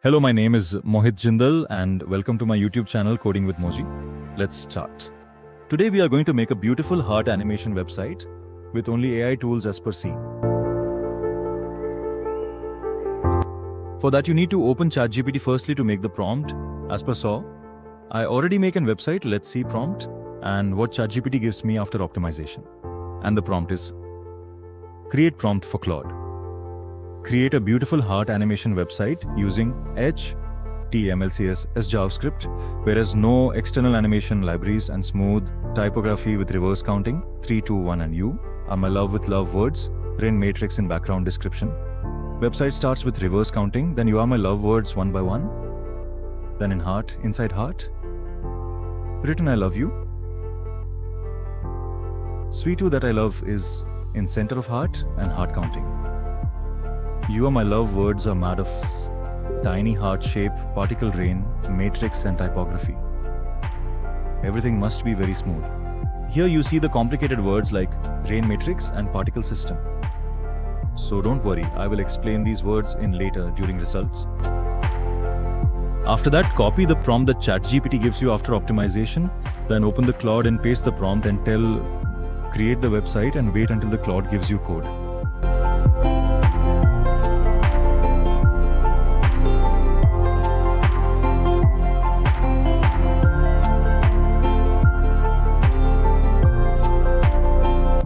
Hello, my name is Mohit Jindal and welcome to my YouTube channel Coding with Moji. Let's start. Today we are going to make a beautiful heart animation website with only AI tools as per scene. For that you need to open ChatGPT firstly to make the prompt as per saw. I already make a website, let's see prompt and what ChatGPT gives me after optimization. And the prompt is create prompt for Claude. Create a beautiful heart animation website using HTML, CSS, JavaScript, whereas no external animation libraries and smooth typography with reverse counting, 3, 2, 1 and you are my love with love words, rain matrix in background description. Website starts with reverse counting, then you are my love words one by one, then in heart, inside heart, written I love you. Sweet you that I love is in center of heart and heart counting. You are my love words are made of tiny heart shape, particle rain, matrix and typography. Everything must be very smooth. Here you see the complicated words like rain matrix and particle system. So don't worry, I will explain these words in later during results. After that, copy the prompt that ChatGPT gives you after optimization, then open the Claude and paste the prompt and tell create the website and wait until the Claude gives you code.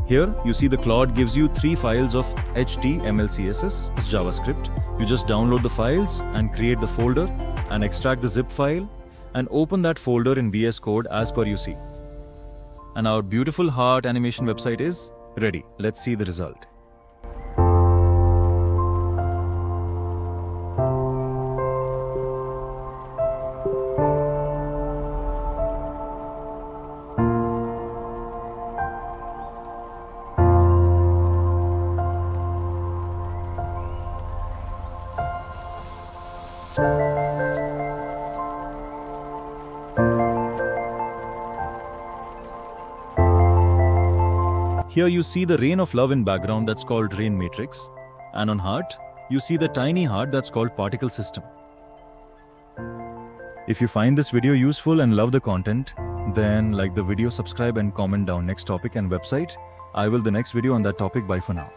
Here, you see the Claude gives you 3 files of HTML, CSS, JavaScript. You just download the files and create the folder and extract the zip file and open that folder in VS Code as per you see. And our beautiful heart animation website is ready. Let's see the result. Here you see the rain of love in background that's called rain matrix, and on heart you see the tiny heart that's called particle system. If you find this video useful and love the content, then like the video, subscribe and comment down next topic and website. I will the next video on that topic. Bye for now.